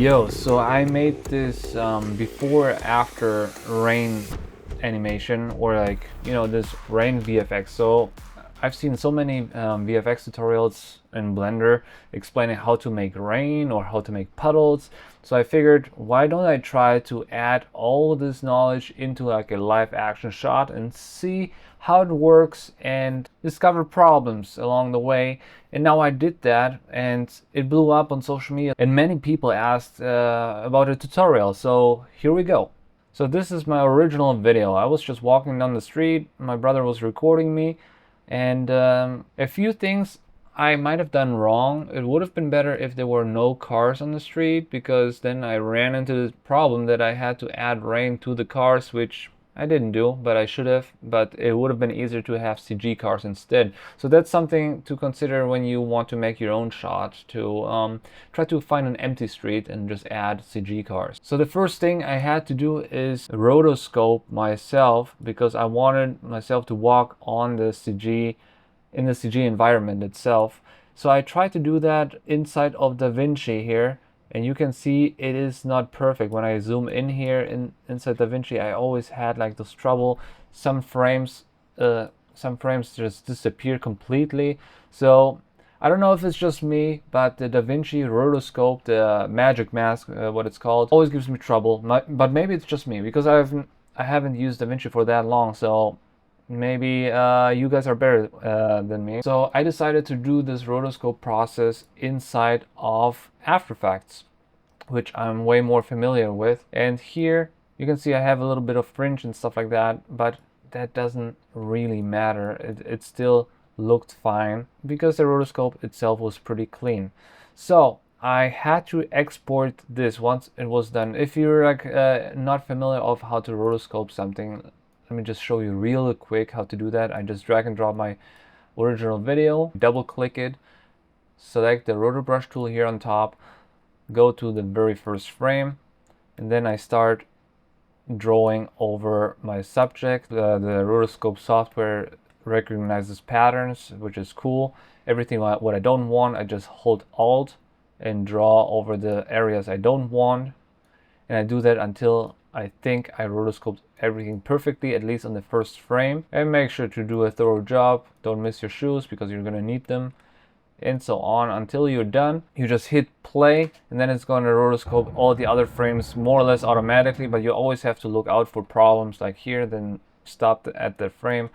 Yo, so I made this before after rain animation, or like, you know, this rain VFX. So I've seen so many VFX tutorials in Blender explaining how to make rain or how to make puddles. So I figured, why don't I try to add all this knowledge into like a live action shot and see how it works and discover problems along the way. And now I did that, and it blew up on social media, and many people asked about a tutorial. So here we go. So this is my original video. I was just walking down the street, my brother was recording me, and a few things I might have done wrong. It would have been better if there were no cars on the street, because then I ran into the problem that I had to add rain to the cars, which I didn't do, but I should have. But it would have been easier to have CG cars instead. So that's something to consider when you want to make your own shot, to try to find an empty street and just add CG cars. So the first thing I had to do is rotoscope myself, because I wanted myself to walk on the CG, in the CG environment itself. So I tried to do that inside of DaVinci here, and you can see it is not perfect. When I zoom in here inside DaVinci, I always had like this trouble. Some frames just disappear completely. So I don't know if it's just me, but the DaVinci rotoscope, the magic mask, what it's called, always gives me trouble. But maybe it's just me, because I haven't used DaVinci for that long. So maybe you guys are better than me. So I decided to do this rotoscope process inside of After Effects, which I'm way more familiar with. And here you can see I have a little bit of fringe and stuff like that, but that doesn't really matter. It still looked fine, because the rotoscope itself was pretty clean. So I had to export this once it was done. If you're like not familiar of how to rotoscope something, let me just show you real quick how to do that. I just drag and drop my original video, double click it, select the rotor brush tool here on top, go to the very first frame, and then I start drawing over my subject. The rotoscope software recognizes patterns, which is cool. Everything what I don't want, I just hold Alt and draw over the areas I don't want. And I do that until I think I rotoscoped everything perfectly, at least on the first frame. And make sure to do a thorough job. Don't miss your shoes, because you're gonna need them. And so on until you're done. You just hit play, and then it's going to rotoscope all the other frames more or less automatically, but you always have to look out for problems like here. Then stop at the frame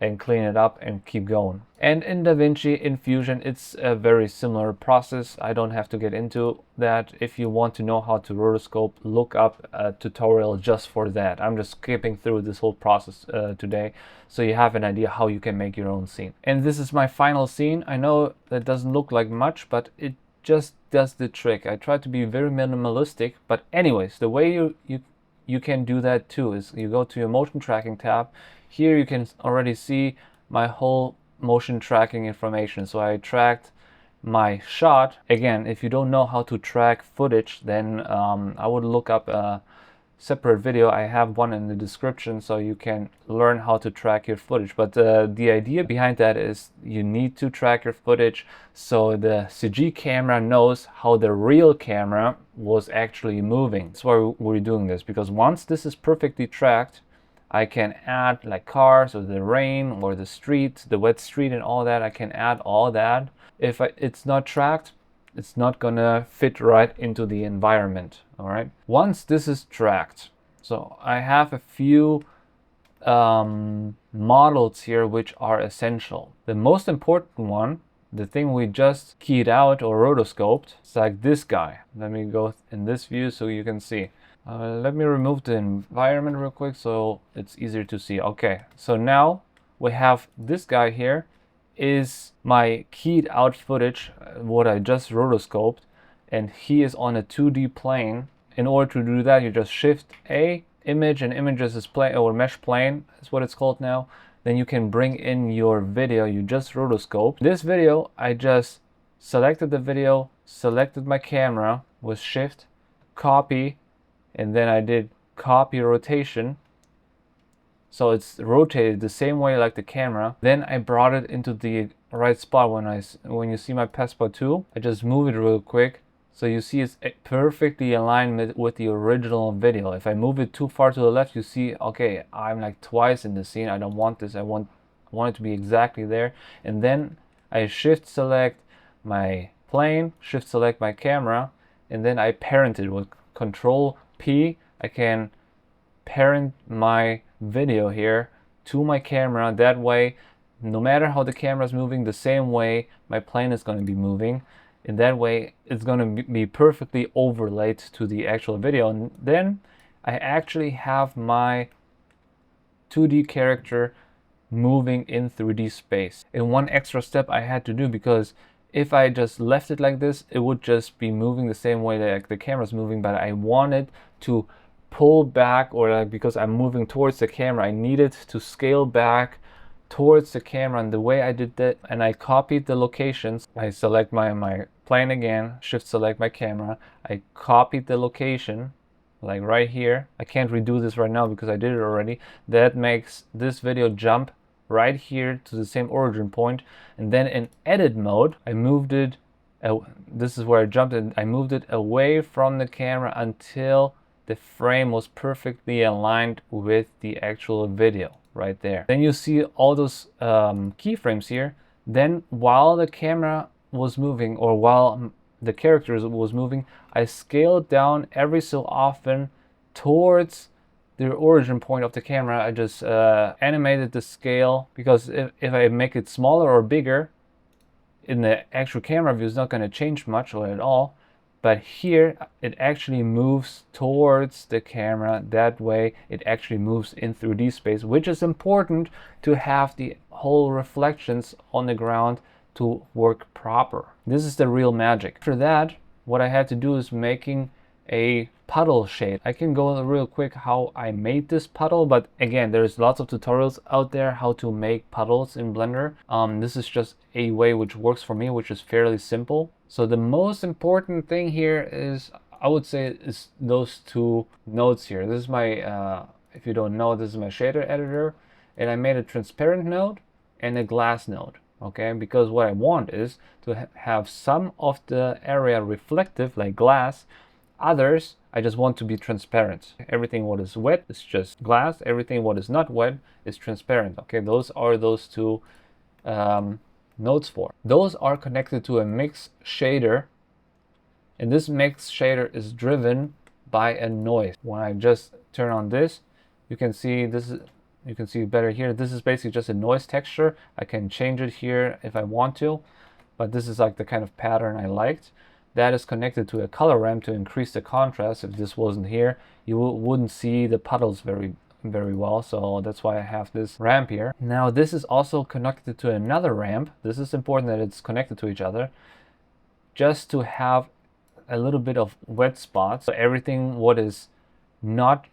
and clean it up and keep going. And in DaVinci, in Fusion, it's a very similar process. I don't have to get into that. If you want to know how to rotoscope, look up a tutorial just for that. I'm just skipping through this whole process today, so you have an idea how you can make your own scene. And this is my final scene. I know that doesn't look like much, but it just does the trick. I try to be very minimalistic, but anyways, the way you can do that too is you go to your motion tracking tab. Here you can already see my whole motion tracking information. So I tracked my shot. Again, if you don't know how to track footage, then I would look up a separate video. I have one in the description, so you can learn how to track your footage. But the idea behind that is you need to track your footage so the CG camera knows how the real camera was actually moving. That's why we're doing this, because once this is perfectly tracked, I can add like cars or the rain or the street, the wet street and all that. I can add all that. If it's not tracked, it's not gonna fit right into the environment. All right. Once this is tracked, so I have a few models here which are essential. The most important one, the thing we just keyed out or rotoscoped, it's like this guy. Let me go in this view so you can see. Let me remove the environment real quick so it's easier to see. Okay, so now we have this guy here is my keyed out footage, what I just rotoscoped, and he is on a 2D plane. In order to do that, you just Shift A, image, and images is plane or mesh plane is what it's called now. Then you can bring in your video you just rotoscoped. This video, I just selected the video, selected my camera with Shift, copy, and then I did copy rotation, so it's rotated the same way like the camera. Then I brought it into the right spot. When you see my passport tool, I just move it real quick So you see it's perfectly aligned with the original video. If I move it too far to the left, you see, okay, I'm like twice in the scene. I don't want this. I want it to be exactly there. And then I shift select my plane, shift select my camera, and then I parent it with Control P. I can parent my video here to my camera. That way, no matter how the camera is moving, the same way my plane is going to be moving. In that way, it's going to be perfectly overlaid to the actual video. And then I actually have my 2D character moving in 3D space. And one extra step I had to do, because if I just left it like this, it would just be moving the same way that the camera's moving, but I wanted to pull back, or like, because I'm moving towards the camera, I needed to scale back towards the camera. And the way I did that, and I copied the locations, I select my plane again, shift select my camera, I copied the location like right here. I can't redo this right now because I did it already. That makes this video jump right here to the same origin point. And then in edit mode, I moved it, this is where I jumped, and I moved it away from the camera until the frame was perfectly aligned with the actual video right there. Then you see all those keyframes here. Then while the camera was moving, or while the character was moving, I scaled down every so often towards the origin point of the camera. I just animated the scale, because if I make it smaller or bigger in the actual camera view, it's not going to change much or at all. But here it actually moves towards the camera. That way it actually moves in 3D space, which is important to have the whole reflections on the ground to work proper. This is the real magic. After that, what I had to do is making a puddle shade. I can go real quick how I made this puddle, but again, there's lots of tutorials out there how to make puddles in Blender. This is just a way which works for me, which is fairly simple. So the most important thing here is, I would say, is those two nodes here. This is my, if you don't know, this is my shader editor, and I made a transparent node and a glass node. Okay, because what I want is to have some of the area reflective, like glass. Others, I just want to be transparent. Everything what is wet is just glass. Everything what is not wet is transparent. Okay, those are those two nodes for. Those are connected to a mix shader, and this mix shader is driven by a noise. When I just turn on this, you can see this is, you can see better here. This is basically just a noise texture. I can change it here if I want to, but this is like the kind of pattern I liked. That is connected to a color ramp to increase the contrast. If this wasn't here, you wouldn't see the puddles very well, so that's why I have this ramp here. Now this is also connected to another ramp. This is important that it's connected to each other, just to have a little bit of wet spots. So everything what is not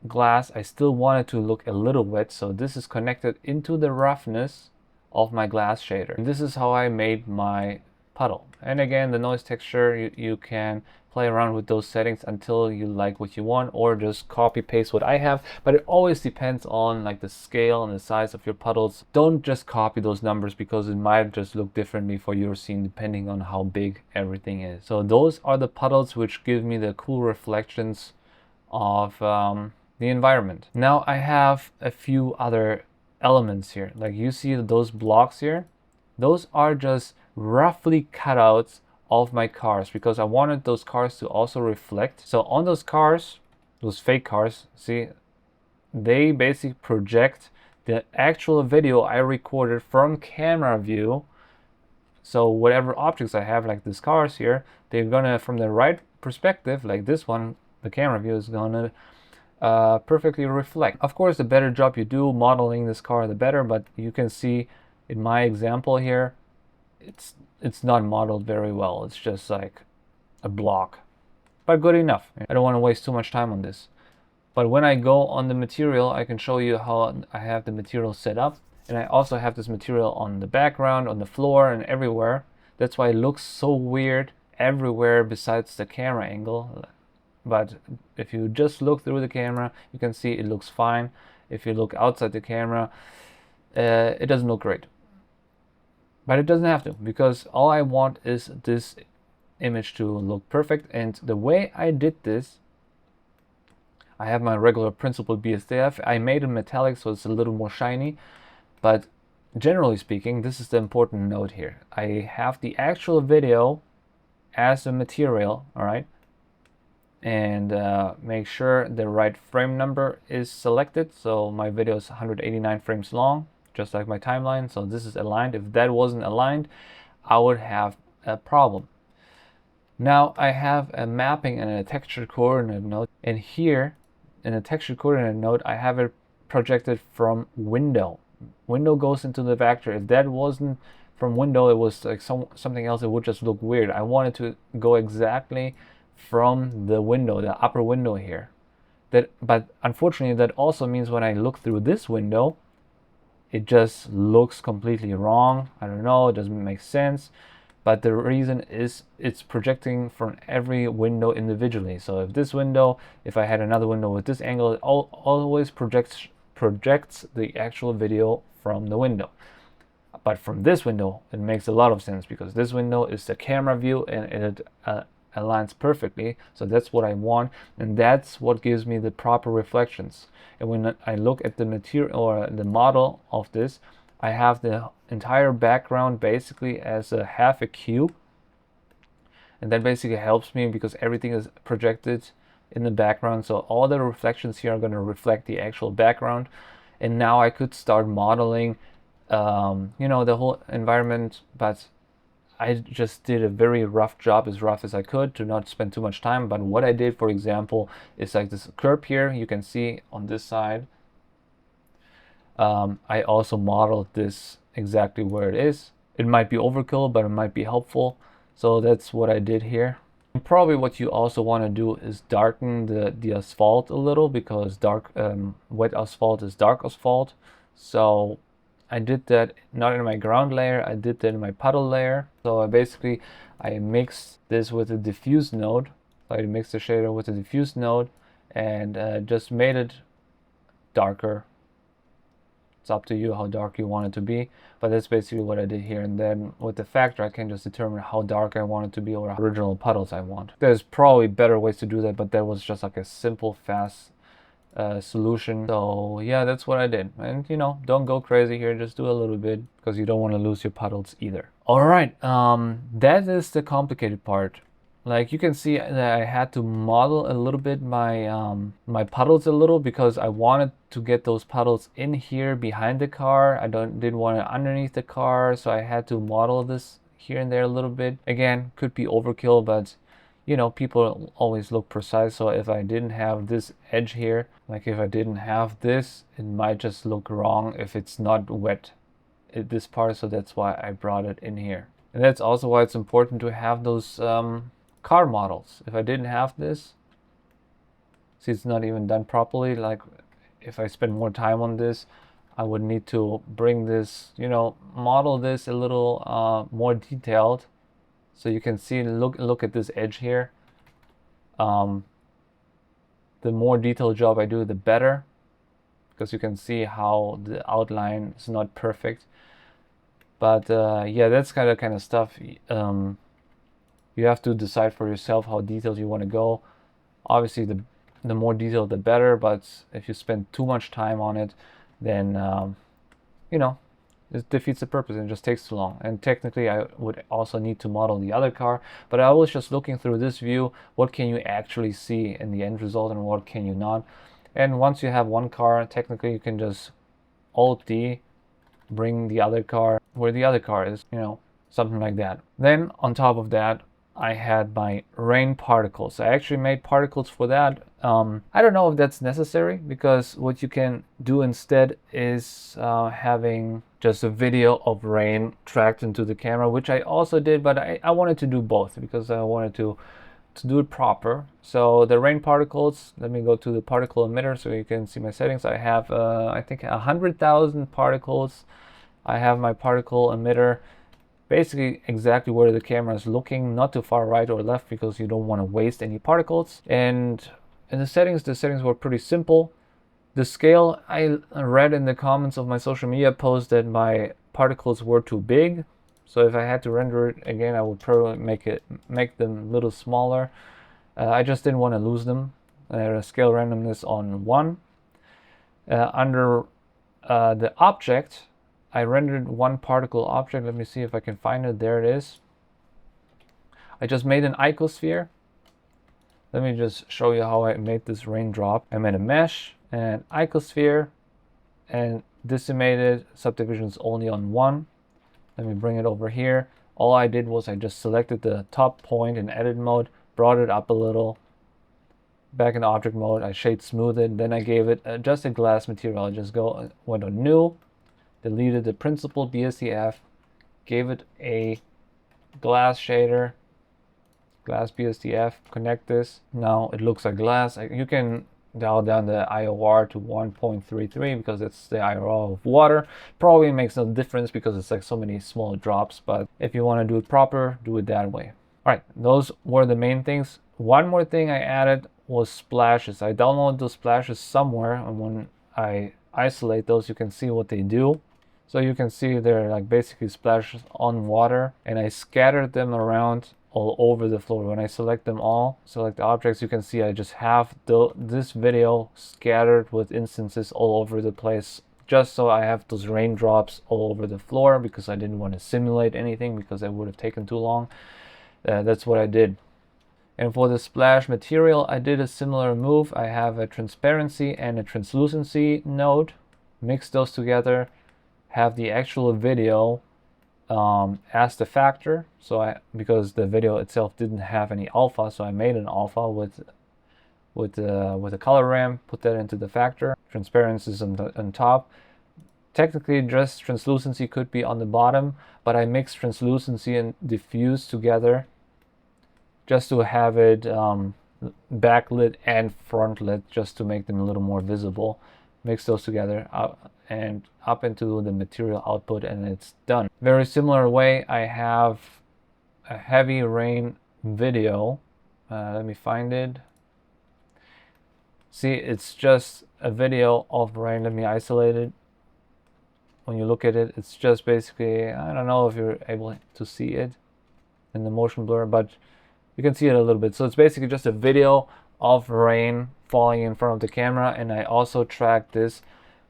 glass, I still want it to look a little wet, so this is connected into the roughness of my glass shader. And this is how I made my puddle. And again, the noise texture, you can play around with those settings until you like what you want, or just copy paste what I have. But it always depends on like the scale and the size of your puddles. Don't just copy those numbers, because it might just look differently for your scene depending on how big everything is. So those are the puddles which give me the cool reflections of the environment. Now I have a few other elements here. Like you see those blocks here, those are just roughly cutouts of my cars, because I wanted those cars to also reflect. So on those cars, those fake cars, see, they basically project the actual video I recorded from camera view. So whatever objects I have, like these cars here, they're gonna, from the right perspective, like this one, the camera view is gonna perfectly reflect. Of course, the better job you do modeling this car, the better, but you can see in my example here, it's not modeled very well. It's just like a block, but good enough. I don't want to waste too much time on this. But when I go on the material, I can show you how I have the material set up, and I also have this material on the background, on the floor, and everywhere. That's why it looks so weird everywhere besides the camera angle. But if you just look through the camera, you can see it looks fine. If you look outside the camera, it doesn't look great. But it doesn't have to, because all I want is this image to look perfect. And the way I did this, I have my regular principled BSDF. I made it metallic so it's a little more shiny, but generally speaking, this is the important note here. I have the actual video as a material, all right? And make sure the right frame number is selected. So my video is 189 frames long, just like my timeline. So this is aligned. If that wasn't aligned, I would have a problem. Now I have a mapping and a texture coordinate node, and here in the texture coordinate node I have it projected from window. Window goes into the vector. If that wasn't from window, it was like something else, it would just look weird. I wanted to go exactly from the window, the upper window here. But unfortunately that also means when I look through this window, it just looks completely wrong. I don't know, it doesn't make sense. But the reason is it's projecting from every window individually. So if this window, if I had another window with this angle, it always projects the actual video from the window. But from this window, it makes a lot of sense because this window is the camera view and it aligns perfectly. So that's what I want, and that's what gives me the proper reflections. And when I look at the material or the model of this, I have the entire background basically as a half a cube, and that basically helps me because everything is projected in the background. So all the reflections here are going to reflect the actual background, and now I could start modeling you know, the whole environment. But I just did a very rough job, as rough as I could, to not spend too much time. But what I did, for example, is like this curb here, you can see on this side. I also modeled this exactly where it is. It might be overkill, but it might be helpful. So that's what I did here. And probably what you also want to do is darken the asphalt a little, because wet asphalt is dark asphalt. So I did that not in my ground layer, I did that in my puddle layer. So I mixed this with a diffuse node. So I mixed the shader with a diffuse node and just made it darker. It's up to you how dark you want it to be, but that's basically what I did here. And then with the factor, I can just determine how dark I want it to be or how original puddles I want. There's probably better ways to do that, but that was just like a simple, fast solution. So yeah, that's what I did. And you know, don't go crazy here, just do a little bit because you don't want to lose your puddles either. All right, that is the complicated part. Like you can see that I had to model a little bit my my puddles a little, because I wanted to get those puddles in here behind the car. I didn't want it underneath the car, so I had to model this here and there a little bit. Again, could be overkill, but you know, people always look precise. So if I didn't have this edge here, like if I didn't have this, it might just look wrong if it's not wet at this part. So that's why I brought it in here. And that's also why it's important to have those car models. If I didn't have this, see, it's not even done properly. Like if I spend more time on this, I would need to bring this, you know, model this a little more detailed. So you can see, look at this edge here. The more detailed job I do, the better, because you can see how the outline is not perfect. But yeah, that's kind of stuff. You have to decide for yourself how detailed you want to go. Obviously, the more detailed, the better. But if you spend too much time on it, then you know, it defeats the purpose and it just takes too long. And technically I would also need to model the other car, but I was just looking through this view, what can you actually see in the end result and what can you not. And once you have one car, technically you can just Alt D, bring the other car where the other car is, you know, something like that. Then on top of that, I had my rain particles. I actually made particles for that. I don't know if that's necessary, because what you can do instead is having just a video of rain tracked into the camera, which I also did, but I wanted to do both because I wanted to do it proper. So the rain particles, let me go to the particle emitter so you can see my settings. I have I think 100,000 particles. I have my particle emitter basically exactly where the camera is looking, not too far right or left, because you don't want to waste any particles. And in the settings were pretty simple. The scale, I read in the comments of my social media post that my particles were too big, So if I had to render it again, I would probably make them a little smaller. I just didn't want to lose them. Scale randomness on 1. Under the object, I rendered one particle object. Let me see if I can find it. There it is. I just made an icosphere. Let me just show you how I made this raindrop. I made a mesh and icosphere and decimated subdivisions only on 1. Let me bring it over here. All I did was I just selected the top point in edit mode, brought it up a little. Back in object mode, I shade smoothed, then I gave it just a glass material. I just went on new, deleted the principled BSDF, gave it a glass shader, glass BSDF, connect this. Now it looks like glass. You can dial down the IOR to 1.33 because it's the IOR of water. Probably makes no difference because it's like so many small drops, but if you want to do it proper, do it that way. All right, those were the main things. One more thing I added was splashes. I downloaded those splashes somewhere, and when I isolate those, you can see what they do. So you can see they're like basically splashes on water, and I scattered them around all over the floor. When I select them all, select the objects, you can see I just have this video scattered with instances all over the place, just so I have those raindrops all over the floor, because I didn't want to simulate anything because that would have taken too long. That's what I did. And for the splash material, I did a similar move. I have a transparency and a translucency node. Mix those together. Have the actual video as the factor. So because the video itself didn't have any alpha, so I made an alpha with a color ramp. Put that into the factor. Transparency is on top. Technically, just translucency could be on the bottom, but I mixed translucency and diffuse together, just to have it backlit and frontlit, just to make them a little more visible. Mix those together and up into the material output, and it's done. Very similar way, I have a heavy rain video. Let me find it. See, it's just a video of rain. Let me isolate it. When you look at it, it's just basically, I don't know if you're able to see it in the motion blur, but you can see it a little bit. So it's basically just a video of rain falling in front of the camera, and I also tracked this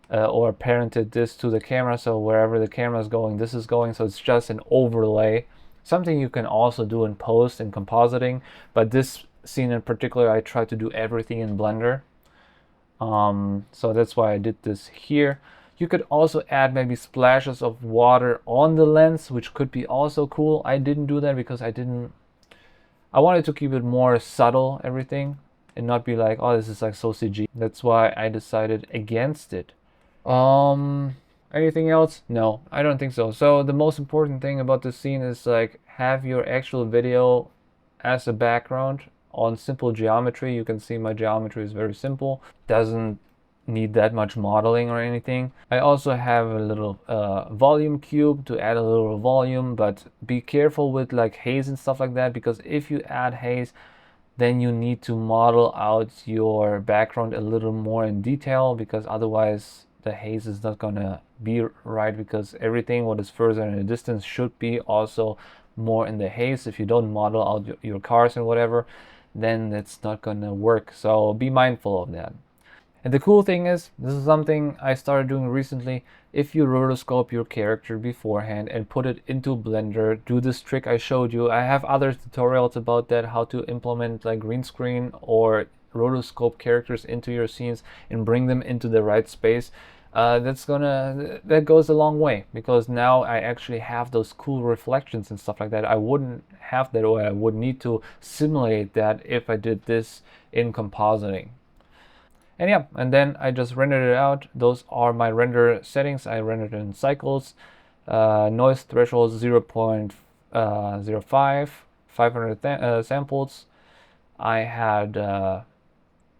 or parented this to the camera, so wherever the camera is going, this is going. So it's just an overlay, something you can also do in post and compositing, but this scene in particular, I tried to do everything in Blender. So that's why I did this here. You could also add maybe splashes of water on the lens, which could be also cool. I didn't do that because I wanted to keep it more subtle, everything, and not be like, oh, this is like so CG. That's why I decided against it. Anything else? No, I don't think so. So the most important thing about this scene is like have your actual video as a background on simple geometry. You can see my geometry is very simple. Doesn't need that much modeling or anything. I also have a little volume cube to add a little volume, but be careful with like haze and stuff like that, because if you add haze, then you need to model out your background a little more in detail, because otherwise the haze is not gonna be right, because everything what is further in the distance should be also more in the haze. If you don't model out your cars and whatever, then it's not gonna work. So be mindful of that. And the cool thing is, this is something I started doing recently. If you rotoscope your character beforehand and put it into Blender, do this trick I showed you. I have other tutorials about that, how to implement like green screen or rotoscope characters into your scenes and bring them into the right space. That goes a long way, because now I actually have those cool reflections and stuff like that. I wouldn't have that, or I would need to simulate that if I did this in compositing. And yeah, and then I just rendered it out. Those are my render settings. I rendered in cycles, noise threshold 0.05, 500 samples. I had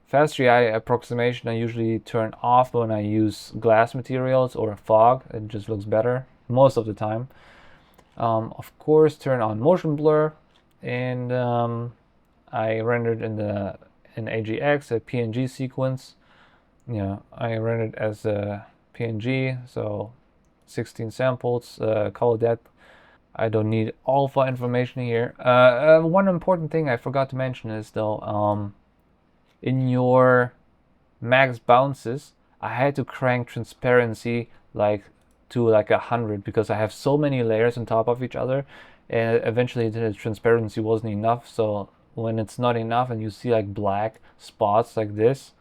fast GI approximation. I usually turn off when I use glass materials or fog. It just looks better most of the time. Of course, turn on motion blur, and I rendered in AGX a PNG sequence. Yeah, I rendered as a PNG, so 16 samples, color depth. I don't need alpha information here. One important thing I forgot to mention is though, in your max bounces, I had to crank transparency like to like 100 because I have so many layers on top of each other, and eventually the transparency wasn't enough. So when it's not enough and you see like black spots like this,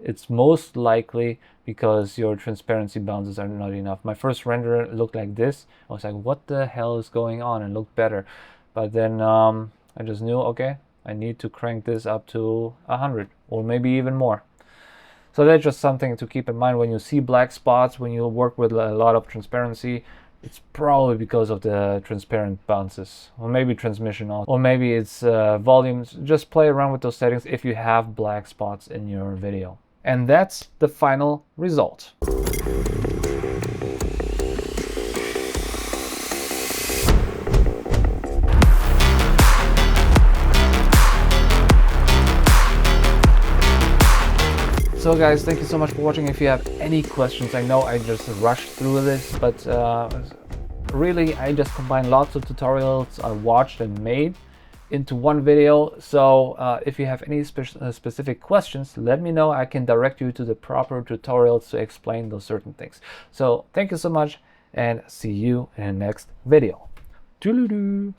it's most likely because your transparency bounces are not enough. My first render looked like this. I was like, what the hell is going on? And looked better. But then I just knew, okay, I need to crank this up to 100 or maybe even more. So that's just something to keep in mind when you see black spots, when you work with a lot of transparency. It's probably because of the transparent bounces, or maybe transmission also, or maybe it's volumes. Just play around with those settings if you have black spots in your video. And that's the final result. So guys, thank you so much for watching. If you have any questions, I know I just rushed through this, but really I just combined lots of tutorials I watched and made into one video. So if you have any specific questions, let me know. I can direct you to the proper tutorials to explain those certain things. So thank you so much and see you in the next video. Toodaloo.